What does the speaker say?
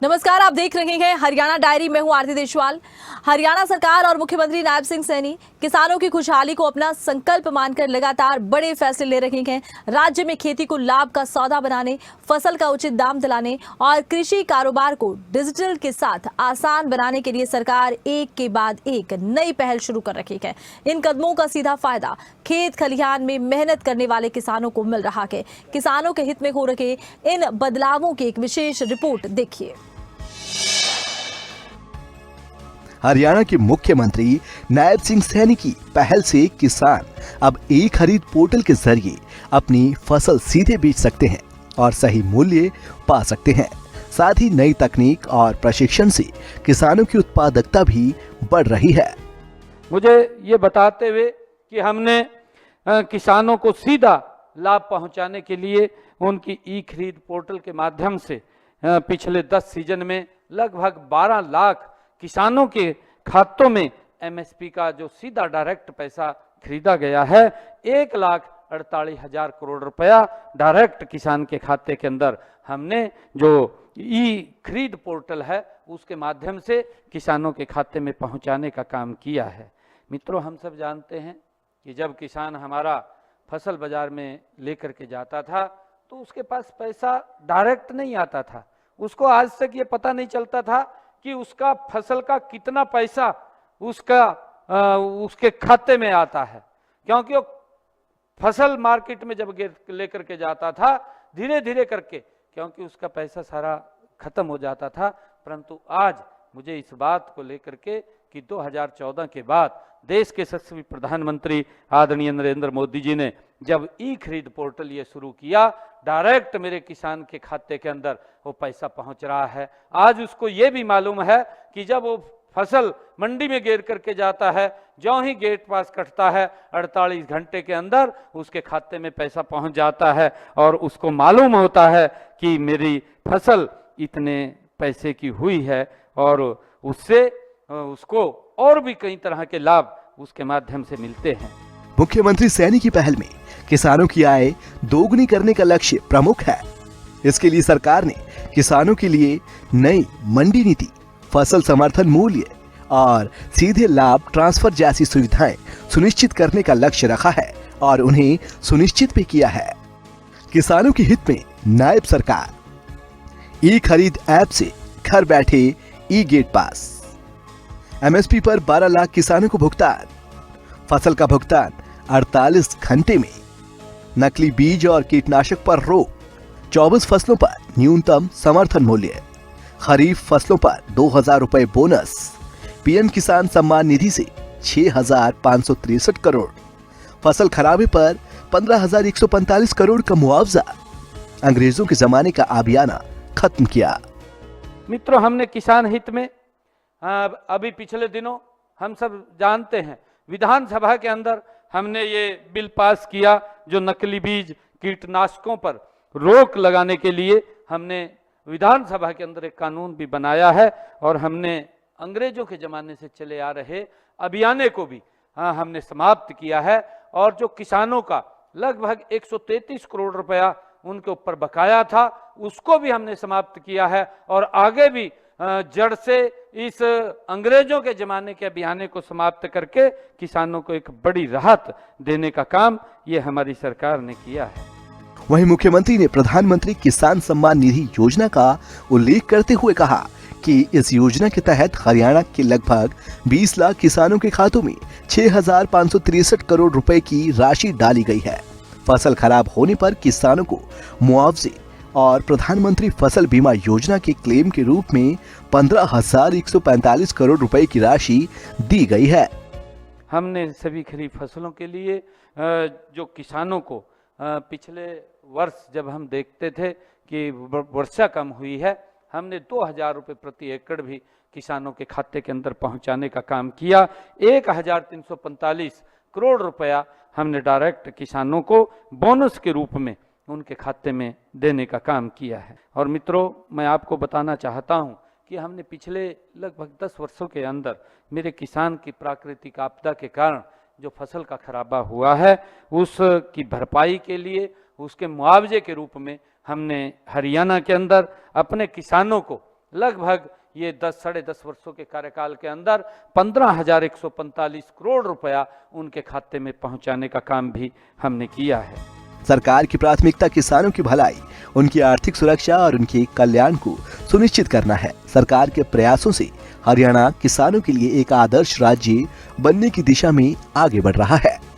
नमस्कार, आप देख रहे हैं हरियाणा डायरी। मैं हूं आरती देशवाल। हरियाणा सरकार और मुख्यमंत्री नायब सिंह सैनी किसानों की खुशहाली को अपना संकल्प मानकर लगातार बड़े फैसले ले रहे हैं। राज्य में खेती को लाभ का सौदा बनाने, फसल का उचित दाम दिलाने और कृषि कारोबार को डिजिटल के साथ आसान बनाने के लिए सरकार एक के बाद एक नई पहल शुरू कर रही है। इन कदमों का सीधा फायदा खेत खलिहान में मेहनत करने वाले किसानों को मिल रहा है। किसानों के हित में हो रहे इन बदलावों की एक विशेष रिपोर्ट देखिए। हरियाणा के मुख्यमंत्री नायब सिंह सैनी की पहल से किसान अब ई खरीद पोर्टल के जरिए अपनी फसल सीधे बेच सकते हैं और सही मूल्य पा सकते हैं। साथ ही नई तकनीक और प्रशिक्षण से किसानों की उत्पादकता भी बढ़ रही है। मुझे ये बताते हुए कि हमने किसानों को सीधा लाभ पहुंचाने के लिए उनकी ई खरीद पोर्टल के माध्यम से पिछले 10 सीजन में लगभग 12 लाख किसानों के खातों में एमएसपी का जो सीधा डायरेक्ट पैसा खरीदा गया है, 1,48,000 करोड़ रुपया डायरेक्ट किसान के खाते के अंदर हमने जो ई खरीद पोर्टल है उसके माध्यम से किसानों के खाते में पहुंचाने का काम किया है। मित्रों, हम सब जानते हैं कि जब किसान हमारा फसल बाजार में लेकर के जाता था तो उसके पास पैसा डायरेक्ट नहीं आता था। उसको आज तक ये पता नहीं चलता था कि उसका फसल का कितना पैसा उसके खाते में आता है, क्योंकि वो फसल मार्केट में जब लेकर के जाता था धीरे धीरे करके, क्योंकि उसका पैसा सारा खत्म हो जाता था। परंतु आज मुझे इस बात को लेकर के कि 2014 के बाद देश के यशस्वी प्रधानमंत्री आदरणीय नरेंद्र मोदी जी ने जब ई खरीद पोर्टल ये शुरू किया, डायरेक्ट मेरे किसान के खाते के अंदर वो पैसा पहुंच रहा है। आज उसको ये भी मालूम है कि जब वो फसल मंडी में गिर करके जाता है, जो ही गेट पास कटता है 48 घंटे के अंदर उसके खाते में पैसा पहुंच जाता है और उसको मालूम होता है कि मेरी फसल इतने पैसे की हुई है और उससे उसको और भी कई तरह के लाभ उसके माध्यम से मिलते हैं। मुख्यमंत्री सैनी की पहल में किसानों की आय दोगुनी करने का लक्ष्य प्रमुख है। इसके लिए सरकार ने किसानों के लिए नई मंडी नीति, फसल समर्थन मूल्य और सीधे लाभ ट्रांसफर जैसी सुविधाएं सुनिश्चित करने का लक्ष्य रखा है और उन्हें सुनिश्चित भी किया है। किसानों के हित में नायब सरकार ई खरीद ऐप से घर बैठे ई गेट पास, एमएसपी पर 12 लाख किसानों को भुगतान, फसल का भुगतान 48 घंटे में, नकली बीज और कीटनाशक पर रोक, 24 फसलों पर न्यूनतम समर्थन मूल्य, खरीफ फसलों पर 2,000 रुपए बोनस, पीएम किसान सम्मान निधि से 6,563 करोड़, फसल खराबे पर 15,145 करोड़ का मुआवजा, अंग्रेजों के जमाने का आबियाना खत्म किया। मित्रों, हमने किसान हित में अभी पिछले दिनों हम सब जानते हैं विधानसभा के अंदर हमने ये बिल पास किया जो नकली बीज कीटनाशकों पर रोक लगाने के लिए हमने विधानसभा के अंदर एक कानून भी बनाया है और हमने अंग्रेजों के जमाने से चले आ रहे अभियाने को भी हमने समाप्त किया है और जो किसानों का लगभग 133 करोड़ रुपया उनके ऊपर बकाया था उसको भी हमने समाप्त किया है और आगे भी जड़ से इस अंग्रेजों के जमाने के अभियाने को समाप्त करके किसानों को एक बड़ी राहत देने का काम ये हमारी सरकार ने किया है। वहीं मुख्यमंत्री ने प्रधानमंत्री किसान सम्मान निधि योजना का उल्लेख करते हुए कहा कि इस योजना के तहत हरियाणा के लगभग 20 लाख किसानों के खातों में 6,563 करोड़ रुपए की राशि डाली गई है। फसल खराब होने पर किसानों को मुआवजे और प्रधानमंत्री फसल बीमा योजना के क्लेम के रूप में 15,145 करोड़ रुपए की राशि दी गई है। हमने सभी खरीफ फसलों के लिए जो किसानों को पिछले वर्ष जब हम देखते थे कि वर्षा कम हुई है, हमने 2,000 रुपये प्रति एकड़ भी किसानों के खाते के अंदर पहुंचाने का काम किया। 1,345 करोड़ रुपया हमने डायरेक्ट किसानों को बोनस के रूप में उनके खाते में देने का काम किया है। और मित्रों, मैं आपको बताना चाहता हूं कि हमने पिछले लगभग 10 वर्षों के अंदर मेरे किसान की प्राकृतिक आपदा के कारण जो फसल का खराबा हुआ है उसकी भरपाई के लिए उसके मुआवजे के रूप में हमने हरियाणा के अंदर अपने किसानों को लगभग ये 10-10.5 वर्षों के कार्यकाल के अंदर 15,145 करोड़ रुपया उनके खाते में पहुंचाने का काम भी हमने किया है। सरकार की प्राथमिकता किसानों की भलाई, उनकी आर्थिक सुरक्षा और उनके कल्याण को सुनिश्चित करना है। सरकार के प्रयासों से हरियाणा किसानों के लिए एक आदर्श राज्य बनने की दिशा में आगे बढ़ रहा है।